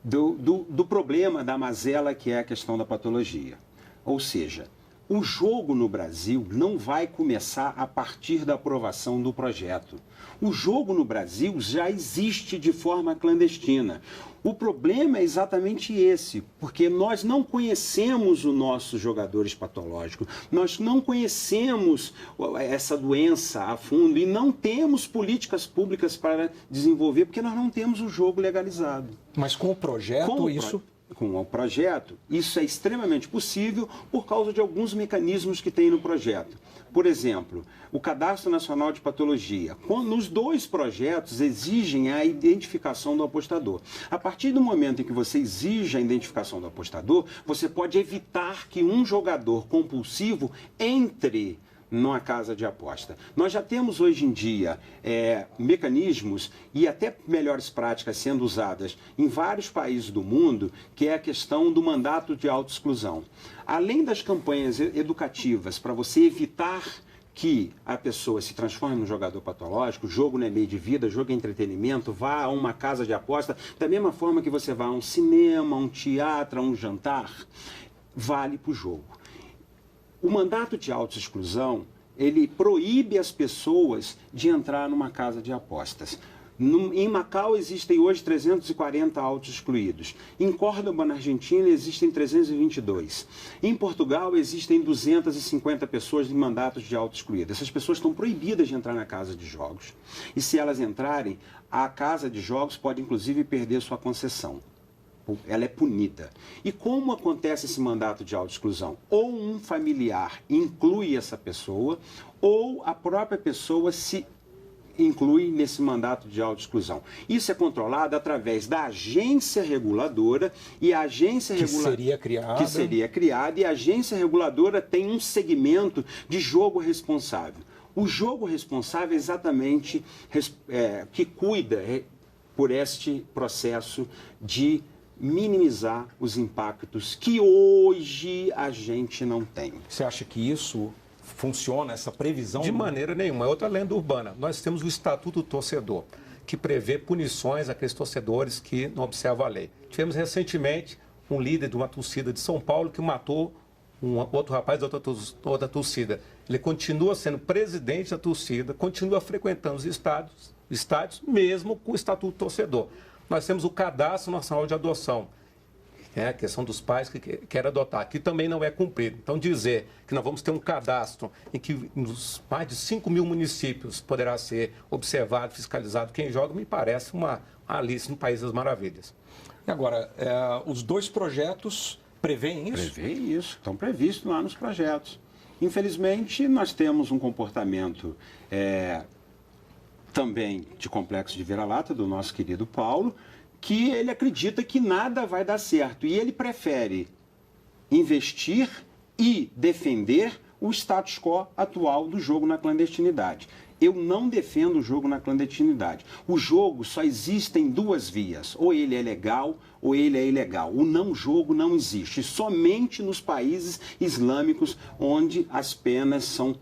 do problema da mazela, que é a questão da patologia. Ou seja, o jogo no Brasil não vai começar a partir da aprovação do projeto. O jogo no Brasil já existe de forma clandestina. O problema é exatamente esse, porque nós não conhecemos os nossos jogadores patológicos, nós não conhecemos essa doença a fundo e não temos políticas públicas para desenvolver, porque nós não temos o jogo legalizado. Mas com o projeto, com o projeto, isso é extremamente possível por causa de alguns mecanismos que tem no projeto. Por exemplo, o Cadastro Nacional de Patologia. Nos dois projetos exigem a identificação do apostador. A partir do momento em que você exige a identificação do apostador, você pode evitar que um jogador compulsivo entre numa casa de aposta. Nós já temos hoje em dia mecanismos e até melhores práticas sendo usadas em vários países do mundo, que é a questão do mandato de autoexclusão. Além das campanhas educativas para você evitar que a pessoa se transforme num jogador patológico, jogo não é meio de vida, jogo é entretenimento, vá a uma casa de aposta, da mesma forma que você vá a um cinema, a um teatro, a um jantar, vale para o jogo. O mandato de autoexclusão, ele proíbe as pessoas de entrar numa casa de apostas. Em Macau existem hoje 340 auto-excluídos. Em Córdoba, na Argentina, existem 322. Em Portugal, existem 250 pessoas em mandatos de auto-excluído. Essas pessoas estão proibidas de entrar na casa de jogos. E se elas entrarem, a casa de jogos pode, inclusive, perder sua concessão. Ela é punida. E como acontece esse mandato de autoexclusão? Ou um familiar inclui essa pessoa, ou a própria pessoa se inclui nesse mandato de autoexclusão. Isso é controlado através da agência reguladora e a agência reguladora que seria criada, e a agência reguladora tem um segmento de jogo responsável. O jogo responsável é exatamente que cuida por este processo de minimizar os impactos que hoje a gente não tem. Você acha que isso funciona, essa previsão? De maneira nenhuma. É outra lenda urbana. Nós temos o Estatuto do Torcedor, que prevê punições àqueles torcedores que não observam a lei. Tivemos recentemente um líder de uma torcida de São Paulo que matou um outro rapaz de outra torcida. Ele continua sendo presidente da torcida, continua frequentando os estádios, mesmo com o Estatuto do Torcedor. Nós temos o Cadastro Nacional de Adoção, a questão dos pais que querem adotar, que também não é cumprido. Então, dizer que nós vamos ter um cadastro em que nos mais de 5 mil municípios poderá ser observado, fiscalizado quem joga, me parece uma Alice no País das Maravilhas. E agora, os dois projetos prevêem isso? Prevêem isso, estão previstos lá nos projetos. Infelizmente, nós temos um comportamento também de complexo de vira-lata do nosso querido Paulo, que ele acredita que nada vai dar certo e ele prefere investir e defender o status quo atual do jogo na clandestinidade. Eu não defendo o jogo na clandestinidade. O jogo só existe em duas vias, ou ele é legal ou ele é ilegal. O não jogo não existe, somente nos países islâmicos onde as penas são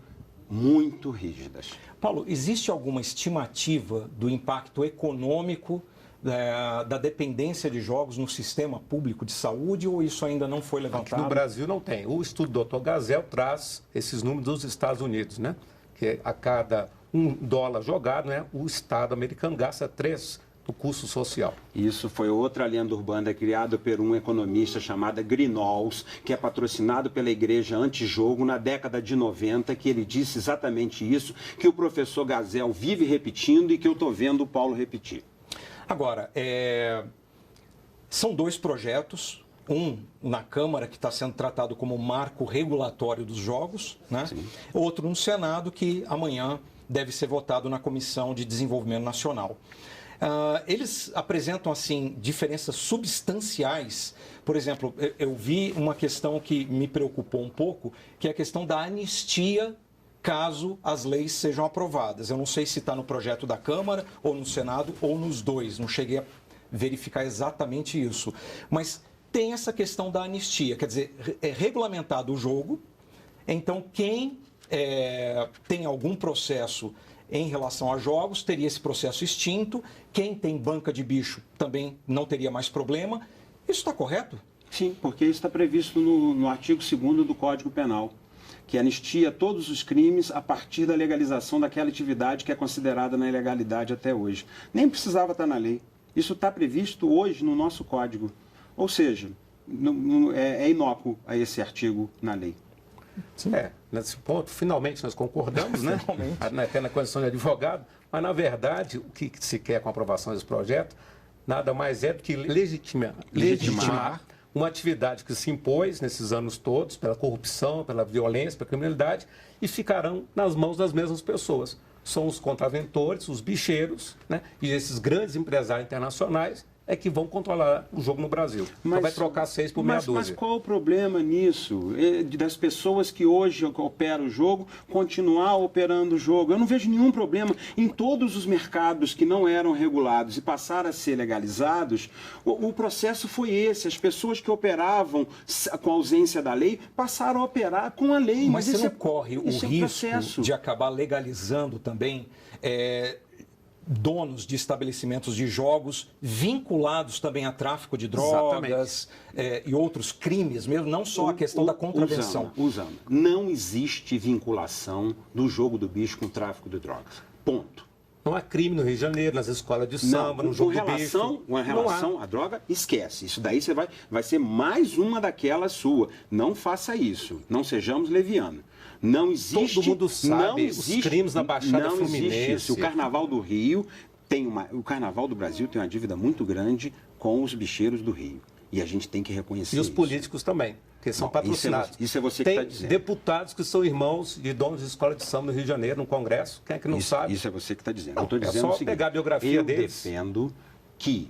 muito rígidas. Paulo, existe alguma estimativa do impacto econômico da dependência de jogos no sistema público de saúde, ou isso ainda não foi levantado? Aqui no Brasil não tem. O estudo do Dr. Gazel traz esses números dos Estados Unidos, né? Que a cada $1 jogado, né, o Estado americano gasta 3 do custo social. Isso foi outra lenda urbana criada por um economista chamado Greenhalgh, que é patrocinado pela Igreja Antijogo na década de 90, que ele disse exatamente isso, que o professor Gazel vive repetindo e que eu estou vendo o Paulo repetir. Agora, são dois projetos, um na Câmara, que está sendo tratado como marco regulatório dos jogos, né? Outro no Senado, que amanhã deve ser votado na Comissão de Desenvolvimento Nacional. Eles apresentam, assim, diferenças substanciais. Por exemplo, eu vi uma questão que me preocupou um pouco, que é a questão da anistia caso as leis sejam aprovadas. Eu não sei se está no projeto da Câmara, ou no Senado, ou nos dois. Não cheguei a verificar exatamente isso. Mas tem essa questão da anistia. Quer dizer, é regulamentado o jogo, então quem tem algum processo em relação a jogos teria esse processo extinto. Quem tem banca de bicho também não teria mais problema. Isso está correto? Sim, porque isso está previsto no artigo 2º do Código Penal, que anistia todos os crimes a partir da legalização daquela atividade que é considerada na ilegalidade até hoje. Nem precisava estar na lei. Isso está previsto hoje no nosso Código. Ou seja, é inócuo a esse artigo na lei. Nesse ponto, finalmente nós concordamos, né? Até na condição de advogado, mas na verdade, o que se quer com a aprovação desse projeto, nada mais é do que legitimar uma atividade que se impôs nesses anos todos, pela corrupção, pela violência, pela criminalidade, e ficarão nas mãos das mesmas pessoas. São os contraventores, os bicheiros, né? E esses grandes empresários internacionais é que vão controlar o jogo no Brasil. Então vai trocar 6 por meia dúzia. Mas qual o problema nisso? Das pessoas que hoje operam o jogo, continuar operando o jogo? Eu não vejo nenhum problema. Em todos os mercados que não eram regulados e passaram a ser legalizados, o processo foi esse. As pessoas que operavam com a ausência da lei passaram a operar com a lei. Mas você não corre o risco de acabar legalizando também donos de estabelecimentos de jogos vinculados também a tráfico de drogas e outros crimes mesmo, não só a questão da contravenção. Usando. Não existe vinculação do jogo do bicho com o tráfico de drogas. Ponto. Não há crime no Rio de Janeiro, nas escolas de samba, no jogo do bicho. Com relação à droga, esquece. Isso daí vai ser mais uma daquela sua. Não faça isso. Não sejamos levianos. Não existe. Todo mundo sabe os crimes na Baixada Fluminense. Não existe isso. O Carnaval do Rio o Carnaval do Brasil tem uma dívida muito grande com os bicheiros do Rio. E a gente tem que reconhecer isso. E os políticos também, que são patrocinados. Isso é você que está dizendo. Tem deputados que são irmãos de donos de escola de samba no Rio de Janeiro, no Congresso. Quem é que não sabe? Isso é você que está dizendo. Não, eu estou dizendo só o seguinte, pegar a biografia deles. Eu defendo que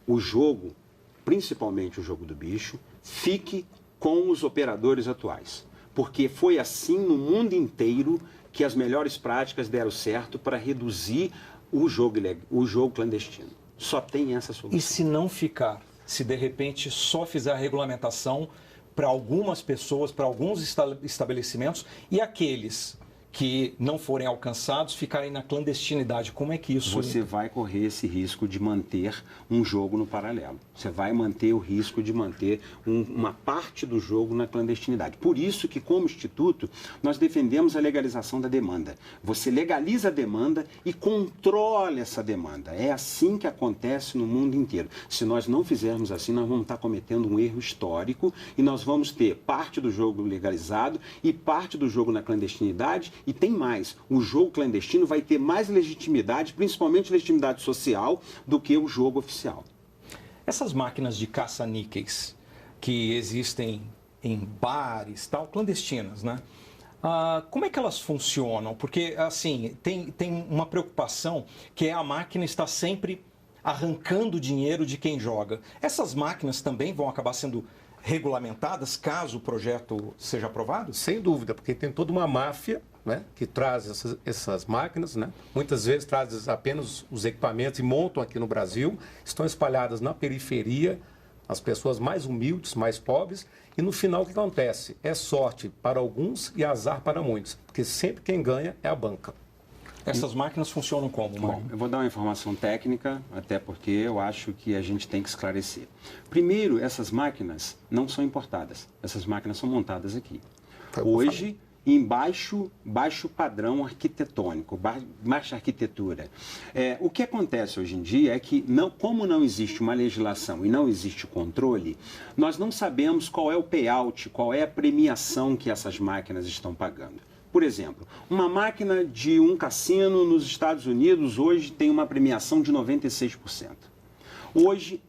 o jogo, principalmente o jogo do bicho, fique com os operadores atuais. Porque foi assim no mundo inteiro que as melhores práticas deram certo para reduzir o jogo clandestino. Só tem essa solução. E se não ficar? Se de repente só fizer a regulamentação para algumas pessoas, para alguns estabelecimentos, e aqueles que não forem alcançados ficarem na clandestinidade, como é que isso... Você vai correr esse risco de manter um jogo no paralelo. Você vai manter o risco de manter uma parte do jogo na clandestinidade. Por isso que, como Instituto, nós defendemos a legalização da demanda. Você legaliza a demanda e controla essa demanda. É assim que acontece no mundo inteiro. Se nós não fizermos assim, nós vamos estar cometendo um erro histórico e nós vamos ter parte do jogo legalizado e parte do jogo na clandestinidade. E tem mais, o jogo clandestino vai ter mais legitimidade, principalmente legitimidade social, do que o jogo oficial. Essas máquinas de caça-níqueis que existem em bares, tal, clandestinas, né? Como é que elas funcionam? Porque, assim, tem uma preocupação que é a máquina estar sempre arrancando dinheiro de quem joga. Essas máquinas também vão acabar sendo regulamentadas caso o projeto seja aprovado? Sem dúvida, porque tem toda uma máfia, né, que traz essas máquinas, né? Muitas vezes traz apenas os equipamentos e montam aqui no Brasil, estão espalhadas na periferia, as pessoas mais humildes, mais pobres, e no final o que acontece? É sorte para alguns e azar para muitos, porque sempre quem ganha é a banca. Essas máquinas funcionam como, Mário? Bom, eu vou dar uma informação técnica, até porque eu acho que a gente tem que esclarecer. Primeiro, essas máquinas não são importadas. Essas máquinas são montadas aqui. Hoje, em baixo padrão arquitetônico, baixa arquitetura. O que acontece hoje em dia é que, como não existe uma legislação e não existe controle, nós não sabemos qual é o payout, qual é a premiação que essas máquinas estão pagando. Por exemplo, uma máquina de um cassino nos Estados Unidos hoje tem uma premiação de 96%. Hoje...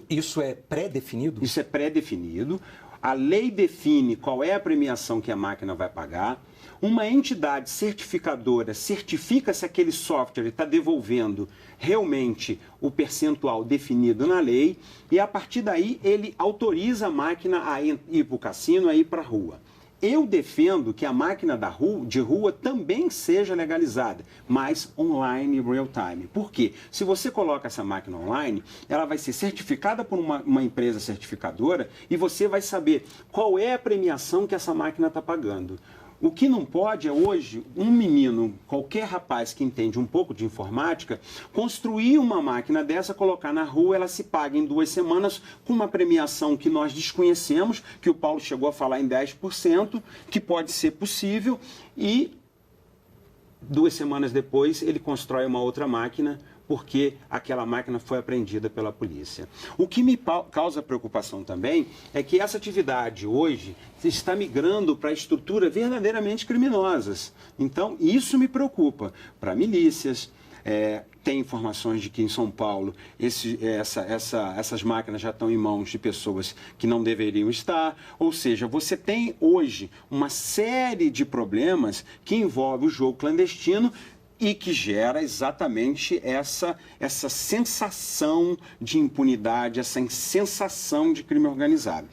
Isso é pré-definido? Isso é pré-definido. A lei define qual é a premiação que a máquina vai pagar. Uma entidade certificadora certifica se aquele software está devolvendo realmente o percentual definido na lei e, a partir daí, ele autoriza a máquina a ir para o cassino, a ir para a rua. Eu defendo que a máquina de rua também seja legalizada, mas online real time. Por quê? Se você coloca essa máquina online, ela vai ser certificada por uma empresa certificadora e você vai saber qual é a premiação que essa máquina está pagando. O que não pode é hoje um menino, qualquer rapaz que entende um pouco de informática, construir uma máquina dessa, colocar na rua, ela se paga em 2 semanas com uma premiação que nós desconhecemos, que o Paulo chegou a falar em 10%, que pode ser possível, e 2 semanas depois ele constrói uma outra máquina, porque aquela máquina foi apreendida pela polícia. O que me causa preocupação também é que essa atividade hoje está migrando para estruturas verdadeiramente criminosas. Então, isso me preocupa. Para milícias, tem informações de que em São Paulo essas máquinas já estão em mãos de pessoas que não deveriam estar. Ou seja, você tem hoje uma série de problemas que envolvem o jogo clandestino e que gera exatamente essa sensação de impunidade, essa sensação de crime organizado.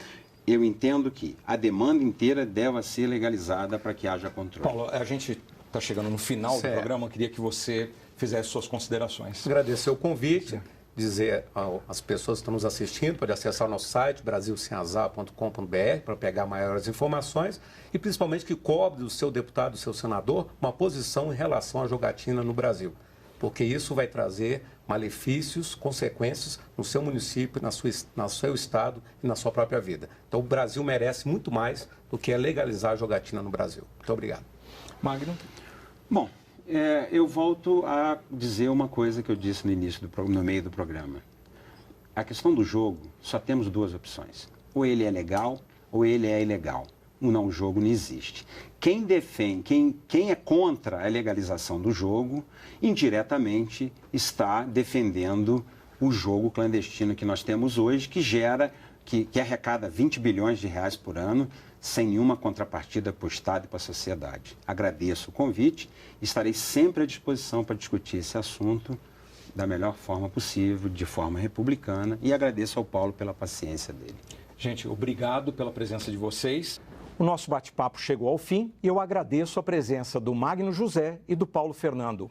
Eu entendo que a demanda inteira deve ser legalizada para que haja controle. Paulo, a gente está chegando no final do programa, eu queria que você fizesse suas considerações. Agradecer o convite, dizer às pessoas que estão nos assistindo, pode acessar o nosso site, brasilsemazar.com.br, para pegar maiores informações e principalmente que cobre do seu deputado, do seu senador, uma posição em relação à jogatina no Brasil. Porque isso vai trazer malefícios, consequências no seu município, no seu estado e na sua própria vida. Então o Brasil merece muito mais do que legalizar a jogatina no Brasil. Muito obrigado. Magno? Bom, eu volto a dizer uma coisa que eu disse no meio do programa. A questão do jogo, só temos duas opções. Ou ele é legal, ou ele é ilegal. O não jogo não existe. Quem defende, quem é contra a legalização do jogo, indiretamente está defendendo o jogo clandestino que nós temos hoje, que arrecada 20 bilhões de reais por ano, sem nenhuma contrapartida para o Estado e para a sociedade. Agradeço o convite, estarei sempre à disposição para discutir esse assunto da melhor forma possível, de forma republicana, e agradeço ao Paulo pela paciência dele. Gente, obrigado pela presença de vocês. O nosso bate-papo chegou ao fim e eu agradeço a presença do Magno José e do Paulo Fernando.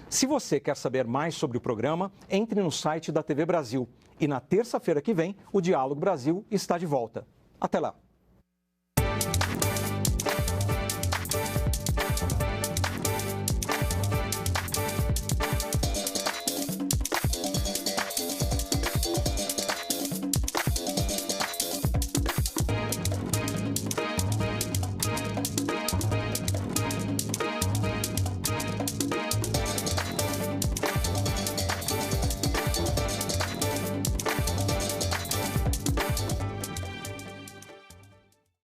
Se você quer saber mais sobre o programa, entre no site da TV Brasil. E na terça-feira que vem, o Diálogo Brasil está de volta. Até lá!